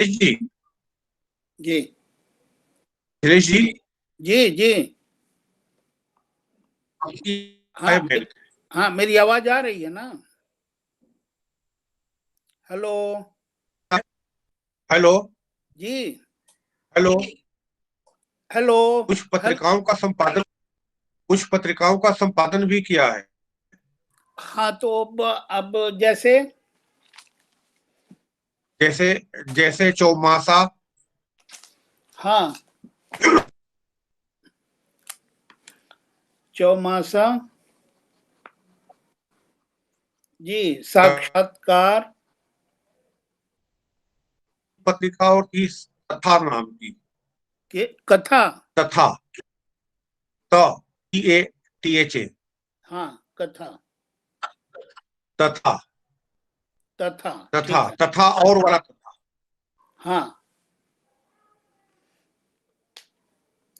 जी जी अखिलेश जी जी जी आपकी हाँ हाँ, मेरी आवाज आ रही है ना? हेलो हेलो जी, हेलो। हेलो कुछ हेल पत्रिकाओं का संपादन कुछ पत्रिकाओं का संपादन भी किया है। हाँ, तो अब जैसे जैसे जैसे चौमासा, हाँ, चौमासा जी, साक्षात्कार, पत्रिका और थी तथा नाम की। के कथा, तथा TATHA हाँ, कथा, तथा तथा, तथा ठीक है, तथा और वाला तथा। हाँ,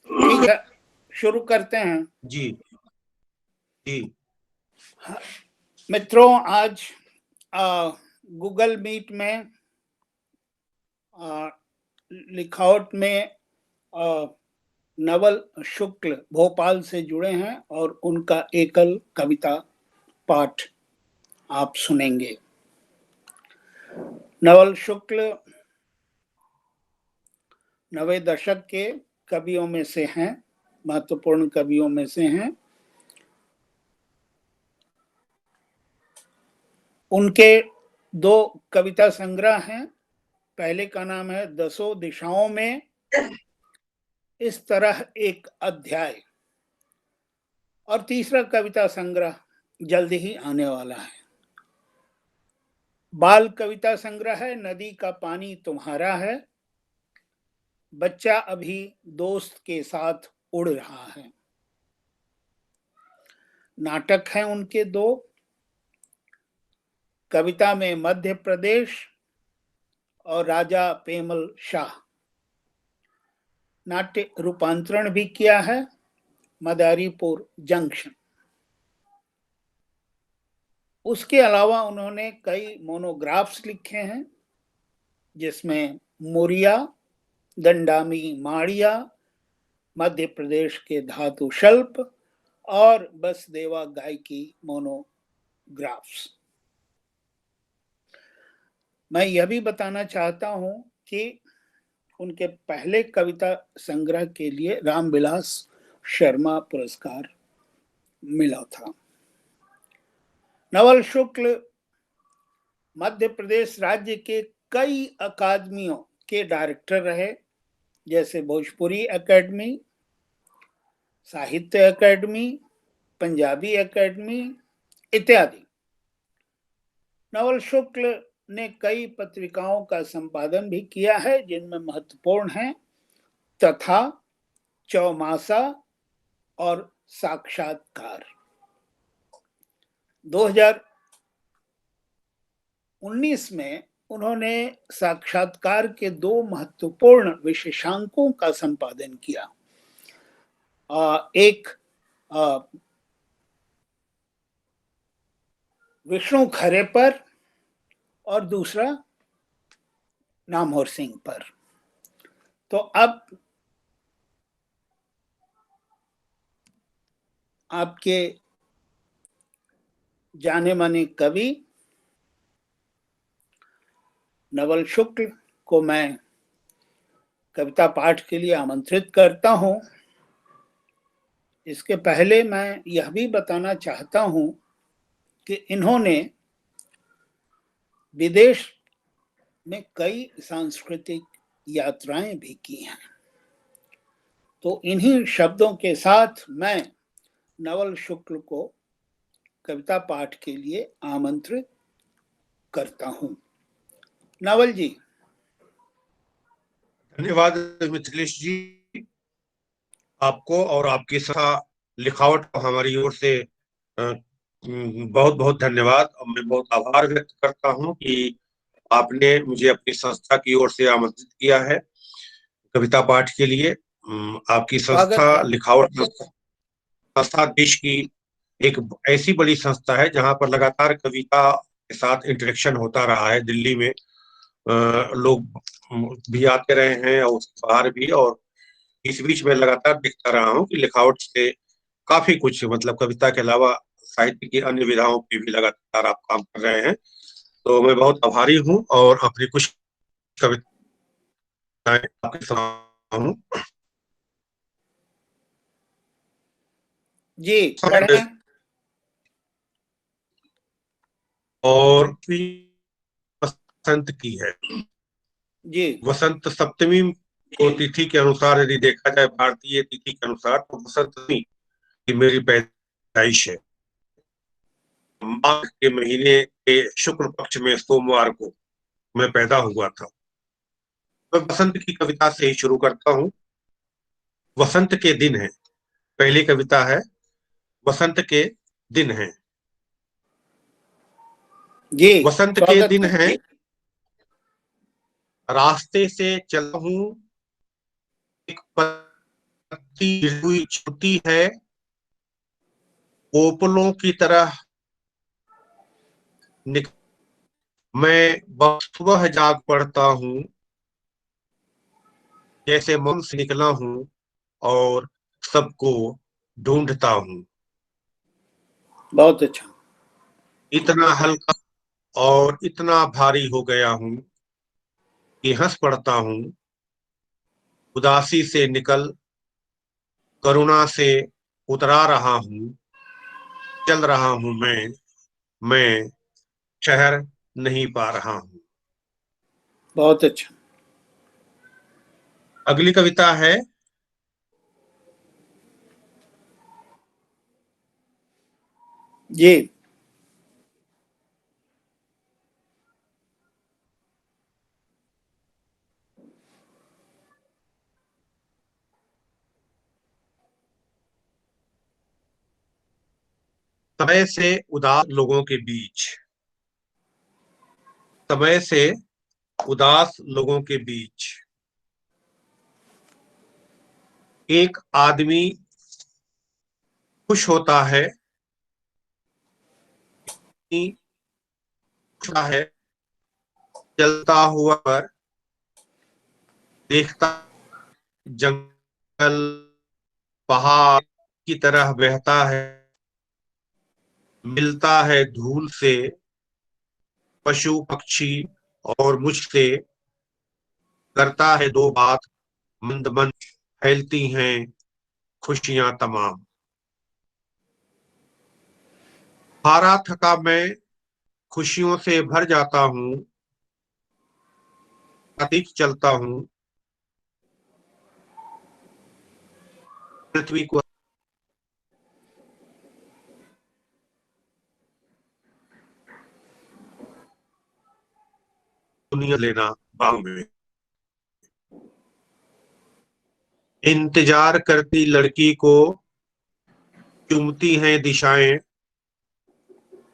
ठीक है, शुरू करते हैं। जी जी मित्रों, आज गूगल मीट में लिखावट में नवल शुक्ल भोपाल से जुड़े हैं और उनका एकल कविता पाठ आप सुनेंगे। नवल शुक्ल नवे दशक के कवियों में से हैं, महत्वपूर्ण कवियों में से हैं। उनके दो कविता संग्रह हैं। पहले का नाम है दसों दिशाओं में इस तरह एक अध्याय, और तीसरा कविता संग्रह जल्द ही आने वाला है। बाल कविता संग्रह है नदी का पानी तुम्हारा है, बच्चा अभी दोस्त के साथ उड़ रहा है। नाटक हैं उनके दो। कविता में मध्य प्रदेश और राजा पेमल शाह। नाट्य रूपांतरण भी किया है, मदारीपुर जंक्शन। उसके अलावा उन्होंने कई मोनोग्राफ्स लिखे हैं, जिसमें मुरिया, दंडामी माड़िया, मध्य प्रदेश के धातु शिल्प और बसदेवा गायकी मोनोग्राफ्स। मैं यह भी बताना चाहता हूं कि उनके पहले कविता संग्रह के लिए रामविलास शर्मा पुरस्कार मिला था। नवल शुक्ल मध्य प्रदेश राज्य के कई अकादमियों के डायरेक्टर रहे, जैसे भोजपुरी एकेडमी, साहित्य अकादमी, पंजाबी अकादमी इत्यादि। नवल शुक्ल ने कई पत्रिकाओं का संपादन भी किया है, जिनमें महत्वपूर्ण हैं तथा, चौमासा और साक्षात्कार। 2019 में उन्होंने साक्षात्कार के दो महत्वपूर्ण विशेषांकों का संपादन किया। एक विष्णु खरे पर और दूसरा नामहोर सिंह पर। तो अब आपके जाने माने कवि नवल शुक्ल को मैं कविता पाठ के लिए आमंत्रित करता हूं। इसके पहले मैं यह भी बताना चाहता हूं कि इन्होंने विदेश में कई सांस्कृतिक यात्राएं भी की हैं। तो इन्हीं शब्दों के साथ मैं नवल शुक्ल को कविता पाठ के लिए आमंत्रित करता हूं। नवल जी। धन्यवाद मिथिलेश जी, आपको और आपकी संस्था लिखावट को हमारी ओर से बहुत बहुत धन्यवाद। और मैं बहुत आभार व्यक्त करता हूं कि आपने मुझे अपनी संस्था की ओर से आमंत्रित किया है कविता पाठ के लिए। आपकी स्वागत संस्था है। लिखावट संस्था देश की एक ऐसी बड़ी संस्था है जहां पर लगातार कविता के साथ इंटरेक्शन होता रहा है। दिल्ली में लोग भी आते रहे हैं और उसके बाहर भी, और इस बीच में लगातार देखता रहा हूँ कि लिखावट से काफी कुछ, मतलब कविता के अलावा साहित्य की अन्य विधाओं पे भी लगातार आप काम कर रहे हैं। तो मैं बहुत आभारी हूँ और अपनी कुछ कविताएं आपके सामने जी पढ़ें। और भी वसंत की है। जी वसंत सप्तमी को तिथि के अनुसार यदि देखा जाए, भारतीय तिथि के अनुसार, तो वसंत की मेरी पैदाइश है। माघ के महीने के शुक्ल पक्ष में सोमवार को मैं पैदा हुआ था। मैं बसंत की कविता से ही शुरू करता हूँ। वसंत के दिन है, पहली कविता है, वसंत के दिन है। जी वसंत के स्वागत दिन है। है, रास्ते से चला हूँ, एक पत्ती गिरी हुई छूटी है, ओपलों की तरह निक... मैं बहुत सुबह जाग पड़ता हूँ, जैसे मन से निकला हूँ और सबको ढूंढता हूँ। बहुत अच्छा। इतना हल्का और इतना भारी हो गया हूँ कि हंस पड़ता हूँ। उदासी से निकल करुणा से उतरा रहा हूँ। चल रहा हूँ मैं शहर नहीं पा रहा हूँ। बहुत अच्छा। अगली कविता है, जी समय से उदास लोगों के बीच। समय से उदास लोगों के बीच एक आदमी खुश होता है, खुश है, चलता हुआ पर देखता जंगल पहाड़ की तरह बहता है, मिलता है धूल से पशु पक्षी और मुझसे, करता है दो बात मंद मंद, फैलती हैं खुशियां तमाम। हारा थका मैं खुशियों से भर जाता हूँ, अतीत चलता हूँ पृथ्वी को दुनिया लेना बाहों में। इंतजार करती लड़की को चूमती हैं दिशाएं,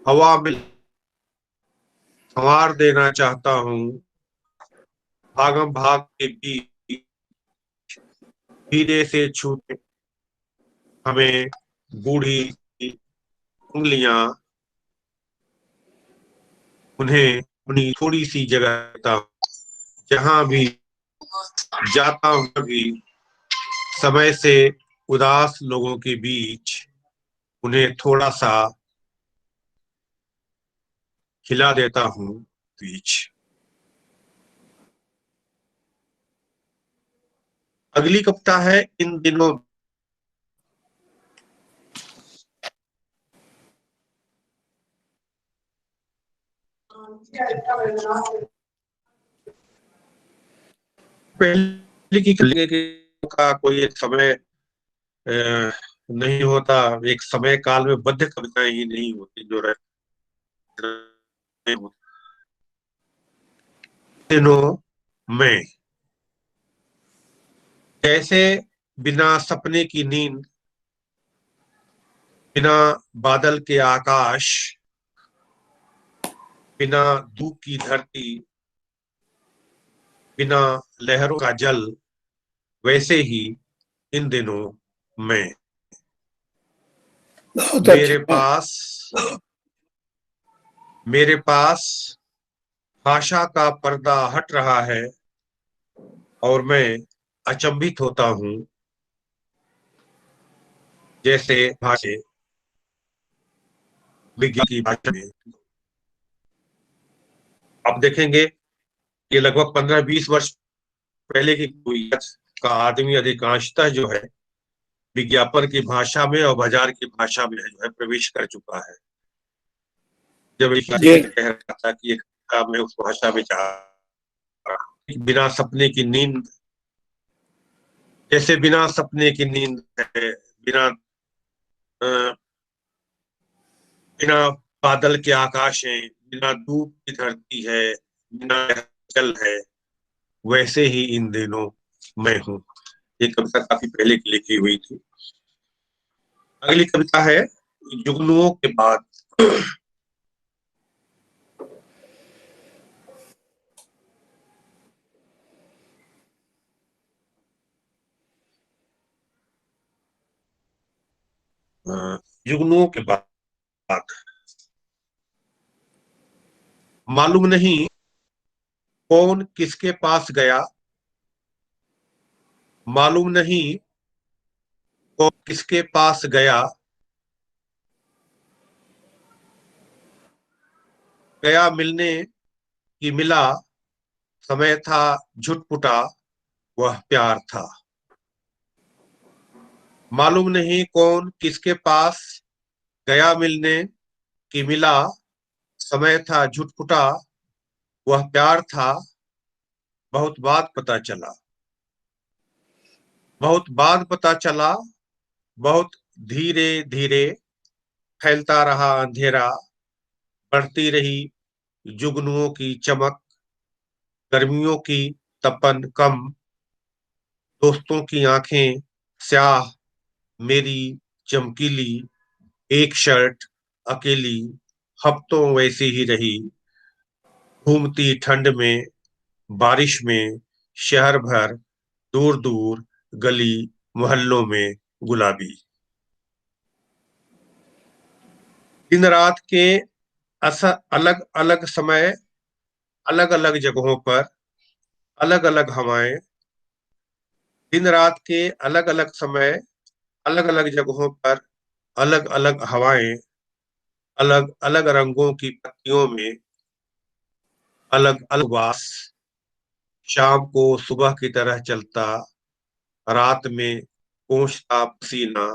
हवा में संवार देना चाहता हूँ। भागम भाग के बीच धीरे से छूटे हमें बूढ़ी उंगलियां, उन्हें अपनी थोड़ी सी जगह देता हूं। जहां भी जाता हूं भी समय से उदास लोगों के बीच उन्हें थोड़ा सा खिला देता हूँ बीच। अगली कविता है, इन दिनों। पहले की का कोई एक समय नहीं होता, एक समय काल में बद्ध कविताएं ही नहीं होती जो रहते दिनों में। जैसे बिना सपने की नींद, बिना बादल के आकाश, बिना धूप की धरती, बिना लहरों का जल, वैसे ही इन दिनों में बहुत मेरे अच्छा। पास मेरे पास भाषा का पर्दा हट रहा है, और मैं अचंभित होता हूँ, जैसे भाषा विज्ञान की भाषा में। आप देखेंगे ये लगभग 15-20 वर्ष पहले की कोई का आदमी अधिकांशतः जो है विज्ञापन की भाषा में और बाजार की भाषा में जो है प्रवेश कर चुका है। जब एक जी कह रहा था कि एक मैं उस भाषा में जा रहा हूं। बिना सपने की नींद, जैसे बिना सपने की नींद है, बिना बिना बादल के आकाश है, बिना धूप की धरती है, बिना जल है, वैसे ही इन दिनों मैं हूँ। ये कविता काफी पहले की लिखी हुई थी। अगली कविता है जुगनुओं के बाद। जुगनुओं के बाद। मालूम नहीं कौन किसके पास गया, मालूम नहीं कौन किसके पास गया, गया मिलने की मिला, समय था झुटपुटा वह प्यार था। मालूम नहीं कौन किसके पास गया मिलने की मिला, समय था झुटपुटा वह प्यार था। बहुत बाद पता चला, बहुत बाद पता चला, बहुत धीरे धीरे फैलता रहा अंधेरा, बढ़ती रही जुगनुओं की चमक, गर्मियों की तपन कम, दोस्तों की आंखें स्याह, मेरी चमकीली एक शर्ट अकेली, हफ्तों वैसी ही रही, घूमती ठंड में बारिश में, शहर भर दूर दूर गली मोहल्लों में गुलाबी। दिन रात के अलग अलग समय, अलग अलग जगहों पर अलग अलग हवाएं, दिन रात के अलग अलग समय, अलग अलग जगहों पर अलग अलग हवाएं, अलग अलग रंगों की पत्तियों में अलग अलग वास, शाम को सुबह की तरह चलता, रात में पहुंचता पसीना,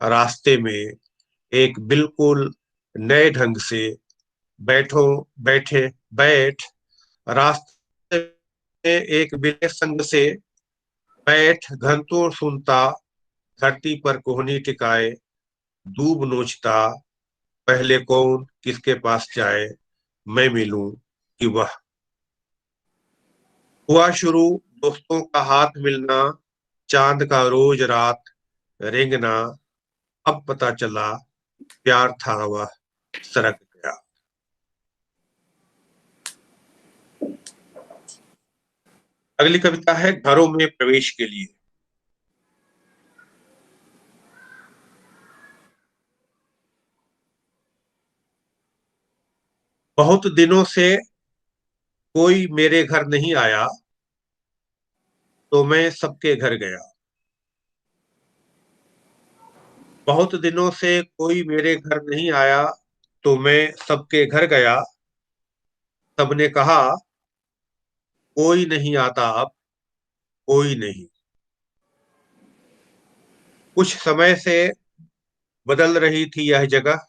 रास्ते में एक बिल्कुल नए ढंग से बैठो बैठे बैठ, रास्ते में एक बिना संग से बैठ, घंटों सुनता, धरती पर कोहनी टिकाए, दूब नोचता, पहले कौन किसके पास जाए, मैं मिलूं कि वह। हुआ शुरू दोस्तों का हाथ मिलना, चांद का रोज रात रेंगना, अब पता चला प्यार था वह सरक गया। अगली कविता है घरों में प्रवेश के लिए। बहुत दिनों से कोई मेरे घर नहीं आया, तो मैं सबके घर गया। बहुत दिनों से कोई मेरे घर नहीं आया, तो मैं सबके घर गया। सबने कहा कोई नहीं आता अब, कोई नहीं। कुछ समय से बदल रही थी यह जगह,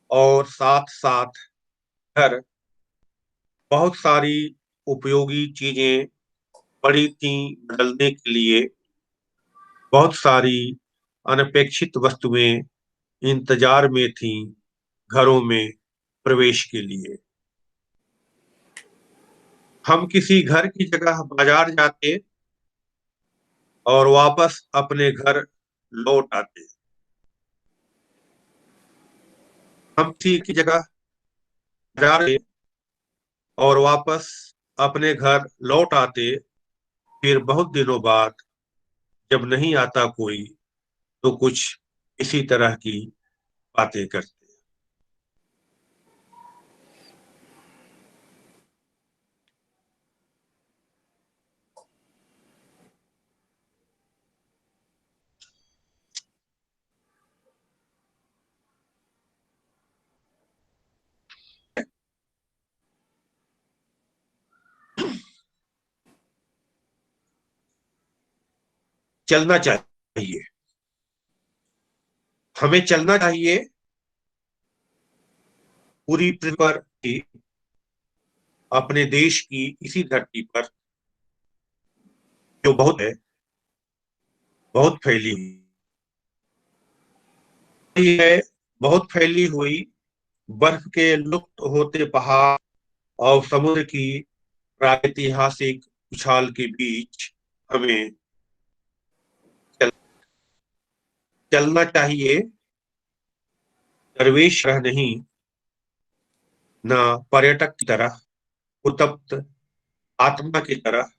और साथ साथ घर। बहुत सारी उपयोगी चीजें पड़ी थी बदलने के लिए, बहुत सारी अनपेक्षित वस्तुएं इंतजार में थी घरों में प्रवेश के लिए। हम किसी घर की जगह बाजार जाते और वापस अपने घर लौट आते। हम किसी की जगह बाजार जाते और वापस अपने घर लौट आते, फिर बहुत दिनों बाद जब नहीं आता कोई, तो कुछ इसी तरह की बातें करते। चलना चाहिए, हमें चलना चाहिए पूरी पृथ्वी पर ही, अपने देश की इसी धरती पर जो बहुत है, बहुत फैली हुई है, बहुत फैली हुई बर्फ के लुप्त होते पहाड़ और समुद्र की प्रागैतिहासिक उछाल के बीच हमें चल, चलना चाहिए। दरवेश रह नहीं, न पर्यटक की तरह, उत्तप्त आत्मा की तरह,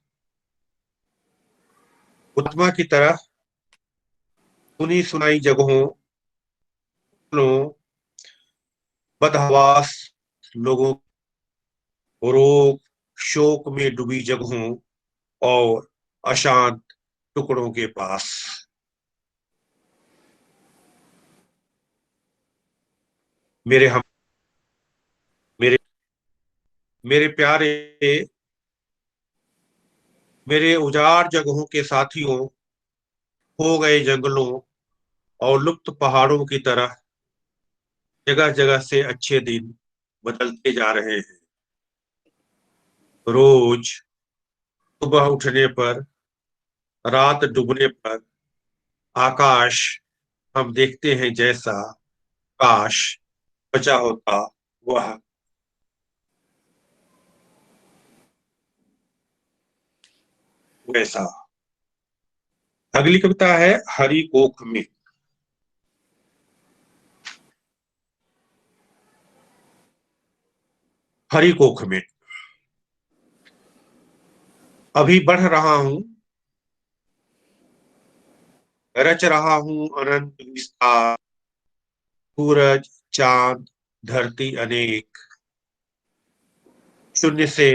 आत्मा की तरह सुनी सुनाई जगहों, बदहवास लोगों, रोग शोक में डूबी जगहों और अशांत टुकड़ों के पास। मेरे हम मेरे मेरे प्यारे, मेरे उजाड़ जगहों के साथियों, खो गए जंगलों और लुप्त पहाड़ों की तरह जगह जगह से अच्छे दिन बदलते जा रहे हैं। रोज सुबह उठने पर, रात डूबने पर आकाश हम देखते हैं जैसा, काश बचा होता वह। वैसा। अगली कविता है हरि कोख में। हरि कोख में। अभी बढ़ रहा हूं, रच रहा हूं अनंत विस्तार, सूरज चांद धरती अनेक, शून्य से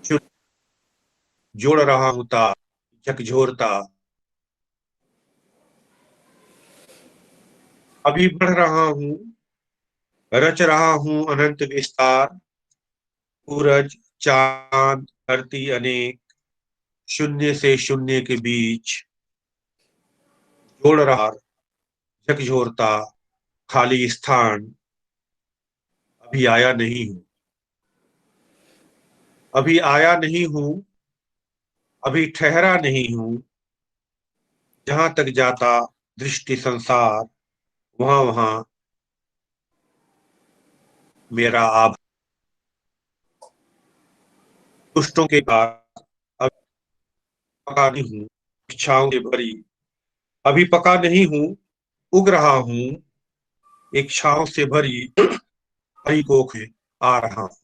शून्य जोड़ रहा हूं तार, झकझोरता। अभी बढ़ रहा हूं, रच रहा हूं अनंत विस्तार, सूरज चांद धरती अनेक, शून्य से शून्य के बीच जोड़ रहा, झकझोरता खाली स्थान। अभी आया नहीं हूं, अभी आया नहीं हूं, अभी ठहरा नहीं हूं, जहां तक जाता दृष्टि संसार, वहां वहां मेरा आभार। दुष्टों के पास अभी पका नहीं हूं, इच्छाओं से भरी, अभी पका नहीं हूं, उग रहा हूं, इच्छाओं से भरी हरी कोख में आ रहा हूं।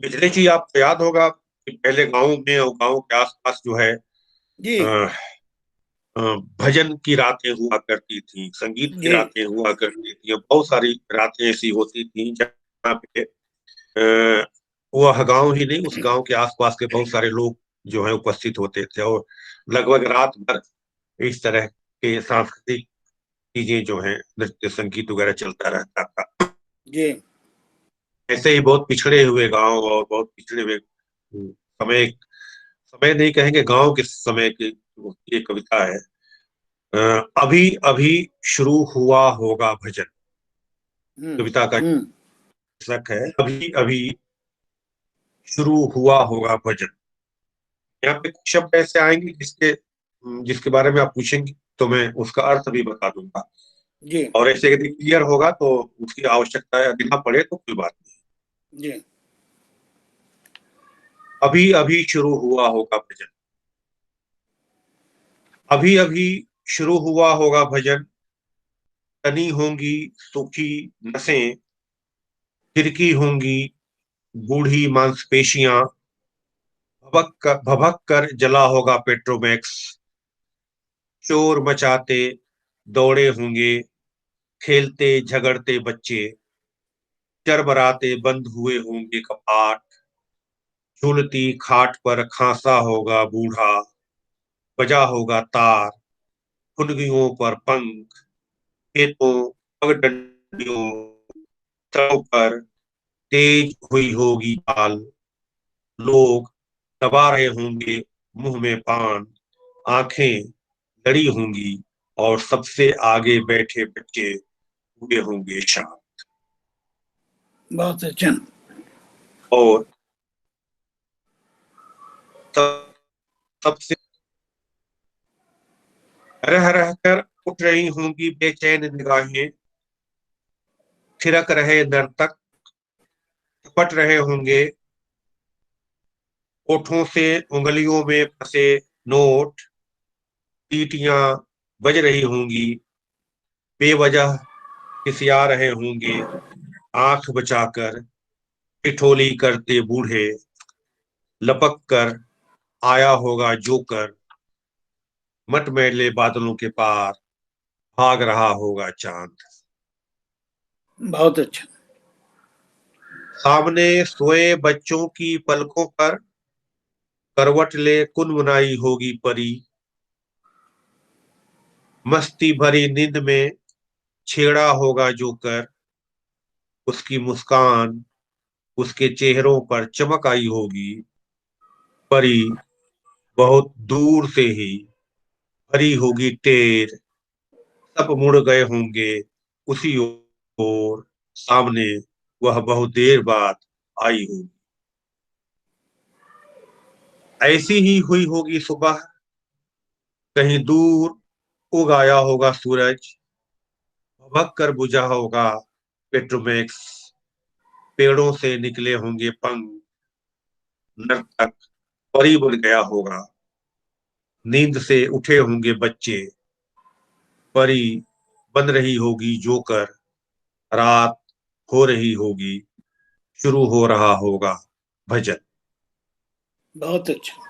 पिछले चीज आपको याद होगा कि पहले गांव में और गांव के आसपास जो है जी अ, भजन की रातें हुआ करती थी, संगीत की जी रातें हुआ करती थी, और बहुत सारी रातें ऐसी होती थी जहाँ पे वह गांव ही नहीं, उस गांव के आसपास के बहुत सारे लोग जो है उपस्थित होते थे, और लगभग रात भर इस तरह के सांस्कृतिक चीजें जो है, नृत्य संगीत वगैरह चलता रहता था। जी ऐसे ही बहुत पिछड़े हुए गांव और बहुत पिछड़े हुए समय, समय नहीं कहेंगे, गांव के समय की ये कविता है। अभी अभी शुरू हुआ होगा भजन, हम्म कविता का हम्म शीर्षक है अभी अभी शुरू हुआ होगा भजन। यहाँ पे कुछ शब्द ऐसे आएंगे जिसके बारे में आप पूछेंगे तो मैं उसका अर्थ भी बता दूंगा, जी और ऐसे यदि क्लियर होगा तो उसकी आवश्यकता यदि ना पड़े तो कोई बात नहीं। जी अभी अभी शुरू हुआ होगा भजन, अभी अभी शुरू हुआ होगा भजन, तनी होंगी सूखी नसें, तिरकी होंगी बूढ़ी मांसपेशियां, भभक कर जला होगा पेट्रोमैक्स, शोर मचाते दौड़े होंगे खेलते झगड़ते बच्चे, चरमराते बंद हुए होंगे कपाट, झूलती खाट पर खांसा होगा बूढ़ा, बजा होगा तार, फुनगियों पर पंख, खेतों पगडंडियों सड़कों पर तेज हुई होगी चाल, लोग दबा रहे होंगे मुंह में पान, आंखें लड़ी होंगी और सबसे आगे बैठे बच्चे हुए होंगे शांत। बहुत अच्छा। और सब सबसे रह रह कर उठ रही होंगी बेचैन निगाहें, थिरक रहे नर्तक पट रहे होंगे, होठों से उंगलियों में फंसे नोट, सीटियां बज रही होंगी, बेवजह खिसिया रहे होंगे, आंख बचाकर ठिठोली करते बूढ़े, लपक कर आया होगा जोकर, मटमैले बादलों के पार भाग रहा होगा चांद। बहुत अच्छा। सामने सोए बच्चों की पलकों पर करवट ले कुनमुनाई होगी परी, मस्ती भरी नींद में छेड़ा होगा जोकर, उसकी मुस्कान उसके चेहरों पर चमक आई होगी, परी बहुत दूर से ही भरी होगी टेर, सब मुड़ गए होंगे उसी ओर, सामने वह बहुत देर बाद आई होगी। ऐसी ही हुई होगी सुबह, कहीं दूर उग आया होगा सूरज, भभक कर बुझा होगा पेट्रोमैक्स, पेड़ों से निकले होंगे पंख, नर्तक परी बन गया होगा, नींद से उठे होंगे बच्चे, परी बन रही होगी जोकर, रात हो रही होगी, शुरू हो रहा होगा भजन। बहुत अच्छा।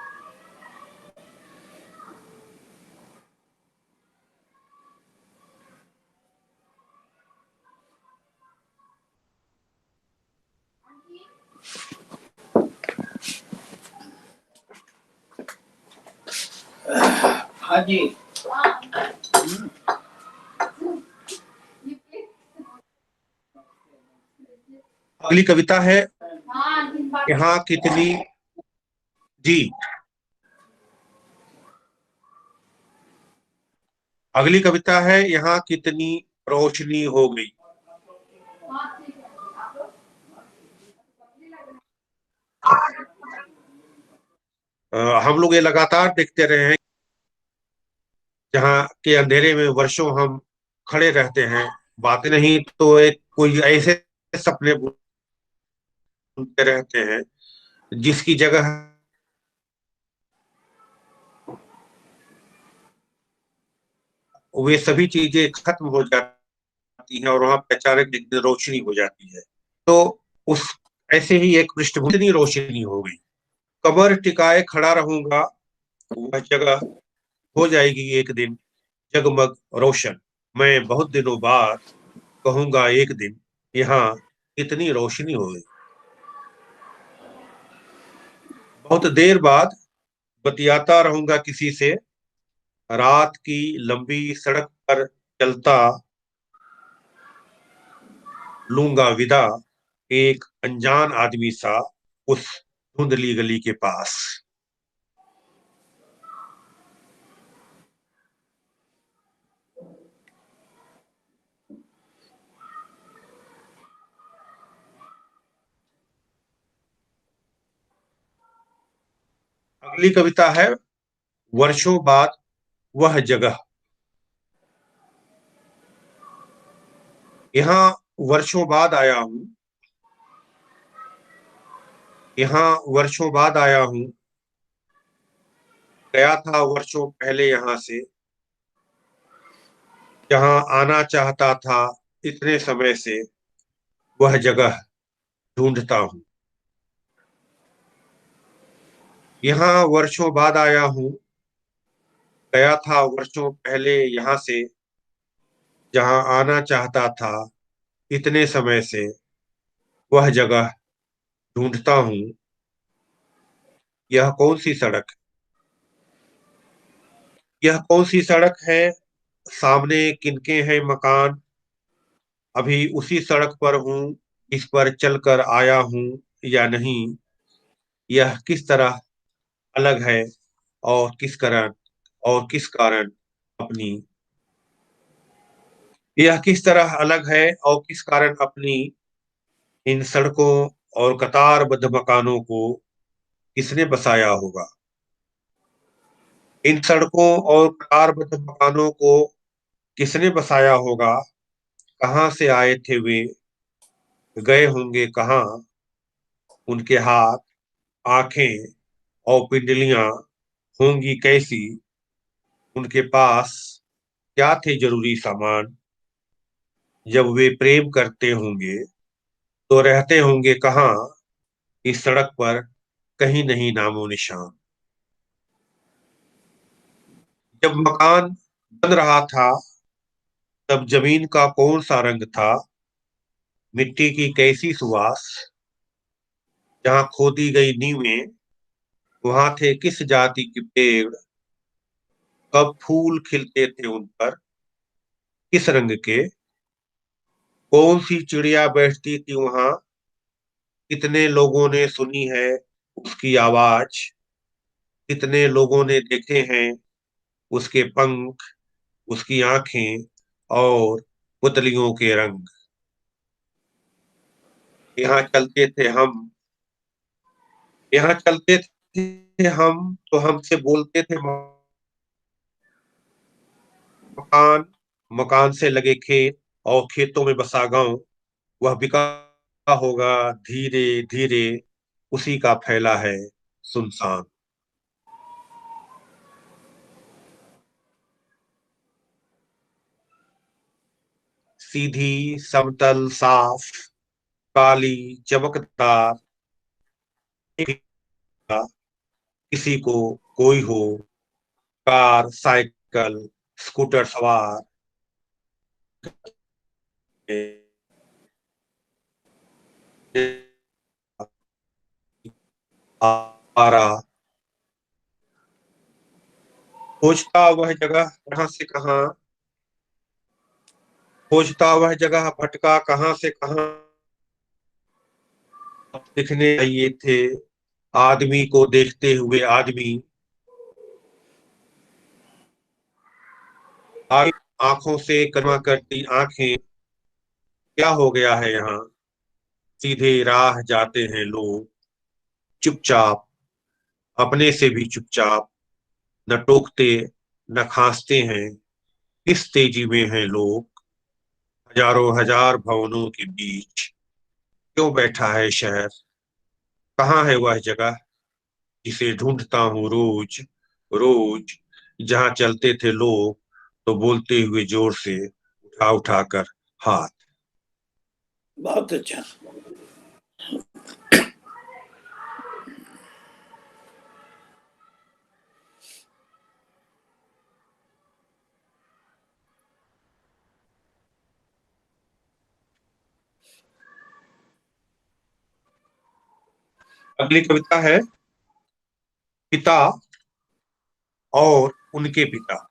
हाँ जी। अगली कविता है यहाँ कितनी, जी अगली कविता है यहाँ कितनी रोशनी हो गई। हम लोग ये लगातार देखते रहे हैं, जहाँ के अंधेरे में वर्षों हम खड़े रहते हैं, बात नहीं तो एक कोई ऐसे सपने बुनते रहते हैं जिसकी जगह वे सभी चीजें खत्म हो जाती हैं और वहां पे अचानक एक दिन रोशनी हो जाती है। तो उस ऐसे ही एक पृष्ठभूमि रोशनी हो गई, कमर टिकाए खड़ा रहूंगा, वह जगह हो जाएगी एक दिन जगमग रोशन, मैं बहुत दिनों बाद कहूंगा एक दिन यहाँ कितनी रोशनी हो गई। बहुत देर बाद बतियाता रहूंगा किसी से, रात की लंबी सड़क पर चलता लूंगा विदा, एक अनजान आदमी सा उस धुंधली गली के पास। अगली कविता है वर्षों बाद वह जगह। यहाँ वर्षों बाद आया हूँ, यहाँ वर्षों बाद आया हूँ, गया था वर्षों पहले यहाँ से, जहाँ आना चाहता था इतने समय से, वह जगह ढूंढता हूँ। यहाँ वर्षों बाद आया हूँ, गया था वर्षों पहले यहाँ से, जहां आना चाहता था इतने समय से, वह जगह ढूंढता हूँ। यह कौन सी सड़क? यह कौन सी सड़क है? सामने किनके हैं मकान? अभी उसी सड़क पर हूँ इस पर चलकर आया हूँ या नहीं? यह किस तरह अलग है और किस कारण अपनी यह किस तरह अलग है और किस कारण अपनी इन सड़कों और कतारबद्ध मकानों को किसने बसाया होगा? इन सड़कों और कतारबद्ध मकानों को किसने बसाया होगा? कहाँ से आए थे वे? गए होंगे कहाँ? उनके हाथ, आंखें और पिंडलियां होंगी कैसी? उनके पास क्या थे जरूरी सामान? जब वे प्रेम करते होंगे तो रहते होंगे कहाँ? इस सड़क पर कहीं नहीं नामो निशान। जब मकान बन रहा था तब जमीन का कौन सा रंग था? मिट्टी की कैसी सुवास? जहाँ खोदी गई नींवें, वहां थे किस जाति के पेड़? कब फूल खिलते थे उन पर? किस रंग के? कौन सी चिड़िया बैठती थी वहां? कितने लोगों ने सुनी है उसकी आवाज? कितने लोगों ने देखे हैं उसके पंख, उसकी आंखें और पुतलियों के रंग? यहाँ चलते थे हम यहाँ चलते थे हम तो हमसे बोलते थे मकान, मकान से लगे खेत और खेतों में बसा गांव। वह बिका होगा धीरे धीरे, उसी का फैला है सुनसान। सीधी, समतल, साफ, काली, चमकदार, किसी को कोई हो, कार, साइकिल, स्कूटर सवार आरा, खोजता वह जगह कहाँ से कहाँ, खोजता वह जगह भटका कहाँ से कहाँ। दिखने आए थे आदमी को देखते हुए आदमी, आंखों से करमा करती आंखें। क्या हो गया है यहाँ? सीधे राह जाते हैं लोग, चुपचाप, अपने से भी चुपचाप, न टोकते न खांसते हैं। किस तेजी में हैं लोग? हजारों हजार भवनों के बीच क्यों बैठा है शहर? कहाँ है वह जगह जिसे ढूंढता हूँ रोज रोज? जहाँ चलते थे लोग तो बोलते हुए जोर से, उठा उठा कर हाथ। बहुत अच्छा। अगली कविता है पिता और उनके पिता।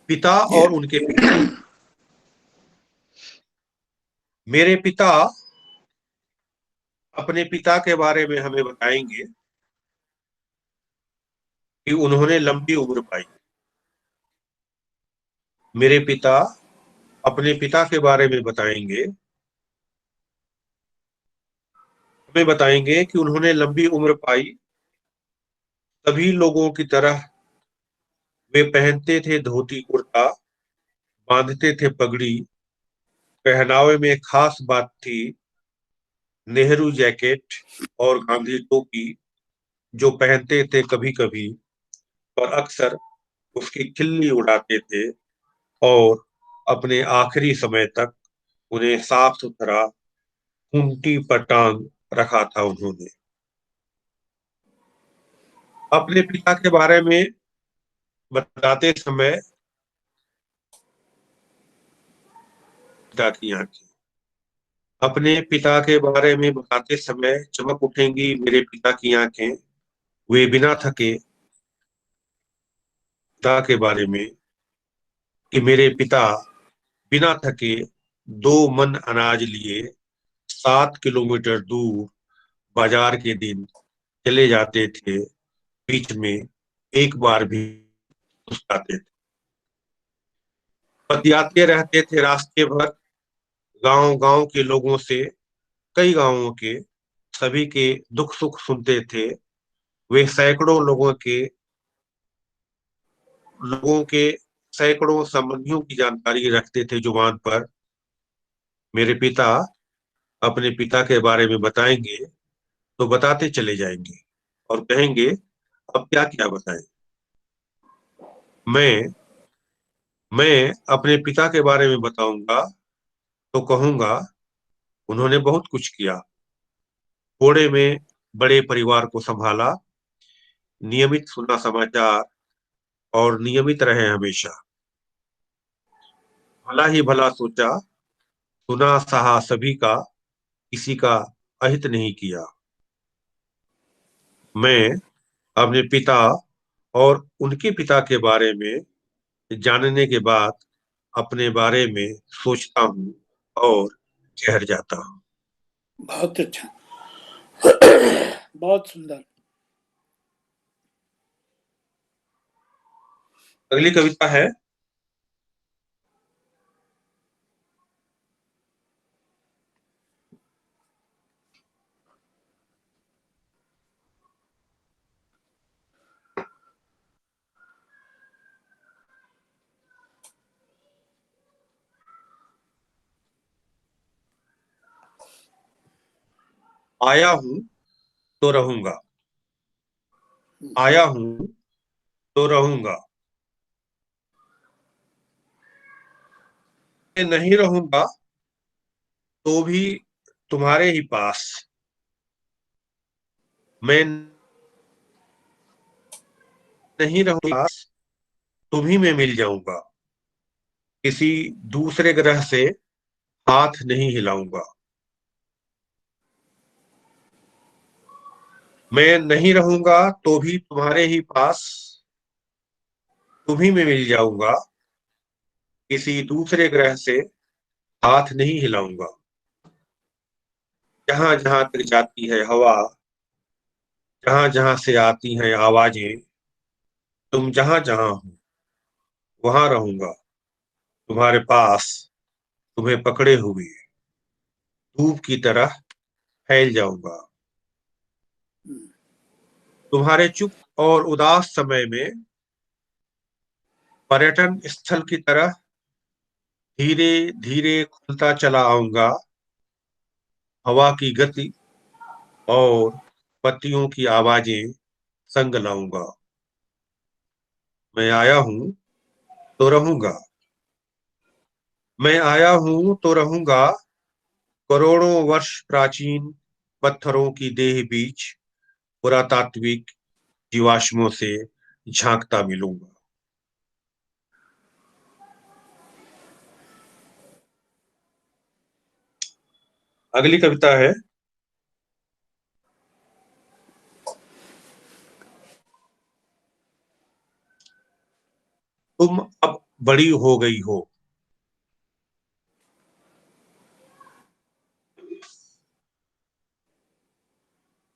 पिता ये और उनके पिता। मेरे पिता अपने पिता के बारे में हमें बताएंगे कि उन्होंने लंबी उम्र पाई। मेरे पिता अपने पिता के बारे में बताएंगे, हमें बताएंगे कि उन्होंने लंबी उम्र पाई। सभी लोगों की तरह वे पहनते थे धोती कुर्ता, बांधते थे पगड़ी। पहनावे में एक खास बात थी, नेहरू जैकेट और गांधी टोपी, जो पहनते थे कभी कभी और अक्सर उसकी खिल्ली उड़ाते थे। और अपने आखिरी समय तक उन्हें साफ सुथरा खूंटी पर टांग रखा था उन्होंने। अपने पिता के बारे में बताते समय पिता की आंखें। अपने पिता के बारे में बताते समय चमक उठेंगी मेरे पिता की आंखें। वे बिना थके पिता के बारे में कि मेरे पिता बिना थके 2 मन अनाज लिए 7 किलोमीटर दूर बाजार के दिन चले जाते थे। बीच में एक बार भी मुस्कुराते थे। बतियाते रहते थे रास्ते भर, गांव गांव के लोगों से, कई गांवों के, सभी के दुख सुख सुनते थे। वे लोगों के सैकड़ों संबंधियों की जानकारी रखते थे जुबान पर। मेरे पिता अपने पिता के बारे में बताएंगे तो बताते चले जाएंगे और कहेंगे अब क्या क्या बताएं। मैं मैं अपने पिता के बारे में बताऊंगा तो कहूंगा उन्होंने बहुत कुछ किया। थोड़े में बड़े परिवार को संभाला, नियमित सुना समाचार और नियमित रहे हमेशा। भला ही भला सोचा, सुना सहा सभी का, किसी का अहित नहीं किया। मैं अपने पिता और उनके पिता के बारे में जानने के बाद अपने बारे में सोचता हूँ और ठहर जाता हूँ। बहुत अच्छा। बहुत सुंदर। अगली कविता है। आया हूं तो रहूंगा, आया हूं तो रहूंगा, मैं नहीं रहूंगा तो भी तुम्हारे ही पास। मैं नहीं रहूंगा, तुम्ही में मिल जाऊंगा। किसी दूसरे ग्रह से हाथ नहीं हिलाऊंगा। मैं नहीं रहूंगा तो भी तुम्हारे ही पास, तुम्ही में मिल जाऊंगा। किसी दूसरे ग्रह से हाथ नहीं हिलाऊंगा। जहां जहां तक जाती है हवा, जहां जहां से आती हैं आवाजें, तुम जहां जहां हो वहां रहूंगा। तुम्हारे पास, तुम्हें पकड़े हुए धूप की तरह फैल जाऊंगा। तुम्हारे चुप और उदास समय में पर्यटन स्थल की तरह धीरे धीरे खुलता चला आऊंगा। हवा की गति और पत्तियों की आवाजें संग लाऊंगा। मैं आया हूं तो रहूंगा, मैं आया हूं तो रहूंगा। करोड़ों वर्ष प्राचीन पत्थरों की देह बीच पुरातात्विक जीवाश्मों से झांकता मिलूंगा। अगली कविता है। तुम अब बड़ी हो गई हो,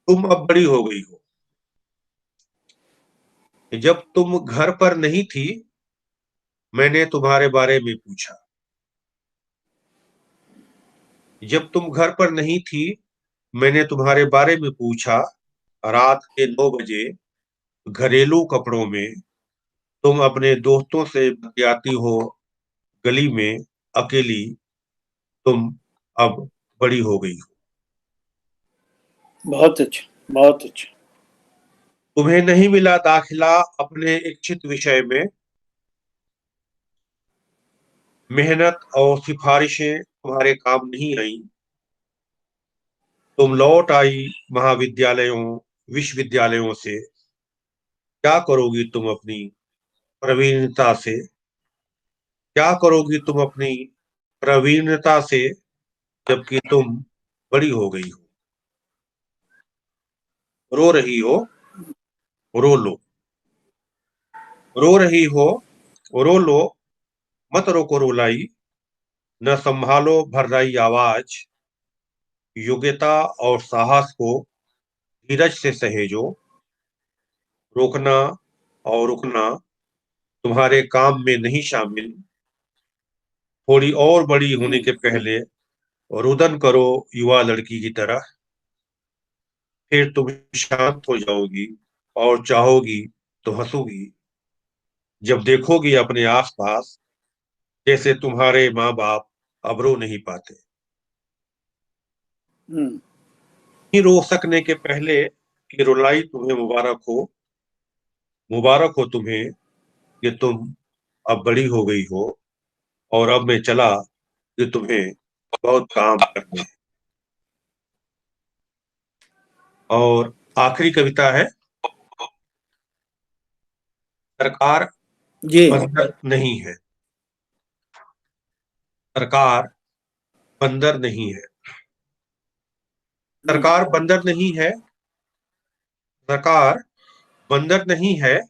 तुम अब बड़ी हो गई हो। जब तुम घर पर नहीं थी मैंने तुम्हारे बारे में पूछा। जब तुम घर पर नहीं थी मैंने तुम्हारे बारे में पूछा। रात के 9 बजे घरेलू कपड़ों में तुम अपने दोस्तों से बतियाती हो गली में अकेली। तुम अब बड़ी हो गई हो। बहुत अच्छा। बहुत अच्छा। तुम्हें नहीं मिला दाखिला अपने इच्छित विषय में। मेहनत और सिफारिशें तुम्हारे काम नहीं आई। तुम लौट आई महाविद्यालयों विश्वविद्यालयों से। क्या करोगी तुम अपनी प्रवीणता से? क्या करोगी तुम अपनी प्रवीणता से, जबकि तुम बड़ी हो गई हो। रो रही हो, रो लो। रो रही हो, रो लो। मत रोको रुलाई, न संभालो भर्राई आवाज। योग्यता और साहस को धीरज से सहेजो। रोकना और रुकना तुम्हारे काम में नहीं शामिल। थोड़ी और बड़ी होने के पहले रुदन करो युवा लड़की की तरह। फिर तुम शांत हो जाओगी और चाहोगी तो हंसोगी। जब देखोगी अपने आसपास जैसे तुम्हारे माँ बाप अब रो नहीं पाते। नहीं रो सकने के पहले कि रुलाई तुम्हें मुबारक हो। मुबारक हो तुम्हें कि तुम अब बड़ी हो गई हो। और अब मैं चला कि तुम्हें बहुत काम करने हैं। और आखिरी कविता है, सरकार जी। बंदर नहीं है। सरकार बंदर नहीं है। सरकार बंदर नहीं है। सरकार बंदर नहीं है,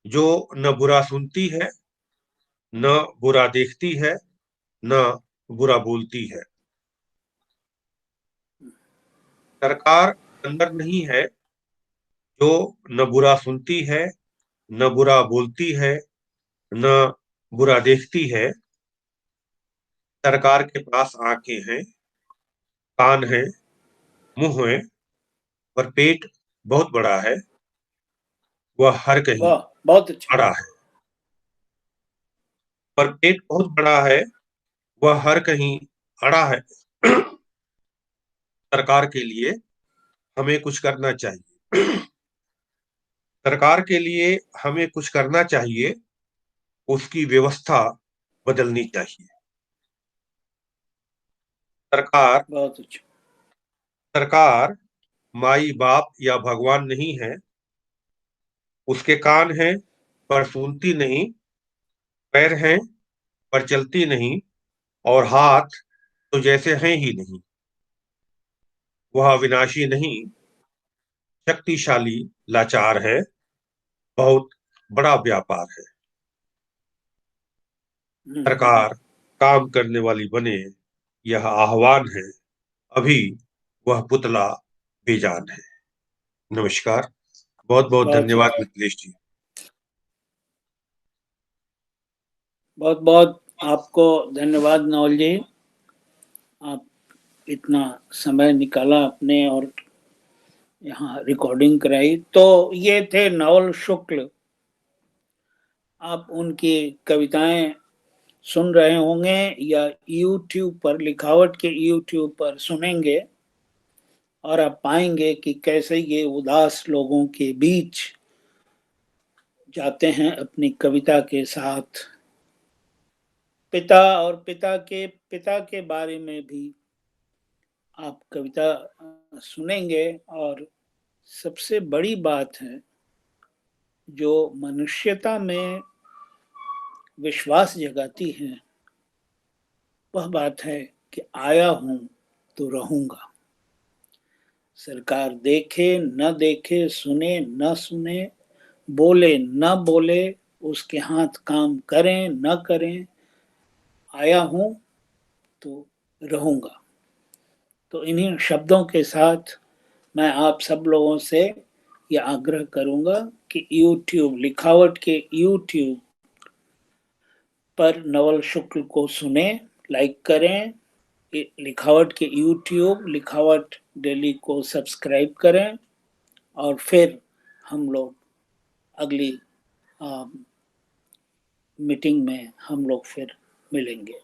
जो न बुरा सुनती है, न बुरा देखती है, न बुरा बोलती है। सरकार बंदर नहीं है, जो न बुरा सुनती है, न बुरा बोलती है, न बुरा देखती है। सरकार के पास आंखें हैं, कान है, मुंह है, पर पेट बहुत बड़ा है। वह हर कहीं वाह, बहुत अच्छा। अड़ा है। पर पेट बहुत बड़ा है, वह हर कहीं अड़ा है। सरकार के लिए हमें कुछ करना चाहिए। सरकार के लिए हमें कुछ करना चाहिए। उसकी व्यवस्था बदलनी चाहिए। सरकार बहुत अच्छा। सरकार माई बाप या भगवान नहीं है। उसके कान हैं पर सुनती नहीं, पैर हैं पर चलती नहीं, और हाथ तो जैसे हैं ही नहीं। वह अविनाशी नहीं, शक्तिशाली लाचार है। बहुत बड़ा व्यापार है। सरकार काम करने वाली बने, यह आह्वान है। अभी वह पुतला बेजान है। नमस्कार। बहुत बहुत बहुत धन्यवाद अच्छा। मिथिलेश जी। बहुत बहुत आपको धन्यवाद नवल जी। आप इतना समय निकाला अपने और यहाँ रिकॉर्डिंग कराई। तो ये थे नवल शुक्ल। आप उनकी कविताएं सुन रहे होंगे या YouTube पर, लिखावट के YouTube पर सुनेंगे, और आप पाएंगे कि कैसे ये उदास लोगों के बीच जाते हैं अपनी कविता के साथ। पिता और पिता के बारे में भी आप कविता सुनेंगे। और सबसे बड़ी बात है, जो मनुष्यता में विश्वास जगाती है, वह बात है कि आया हूं तो रहूंगा। सरकार देखे न देखे, सुने न सुने, बोले न बोले, उसके हाथ काम करें न करें, आया हूं तो रहूंगा। तो इन्हीं शब्दों के साथ मैं आप सब लोगों से यह आग्रह करूंगा कि YouTube, लिखावट के YouTube पर नवल शुक्ल को सुने, लाइक करें। लिखावट के YouTube, लिखावट डेली को सब्सक्राइब करें। और फिर हम लोग अगली मीटिंग में हम लोग फिर मिलेंगे।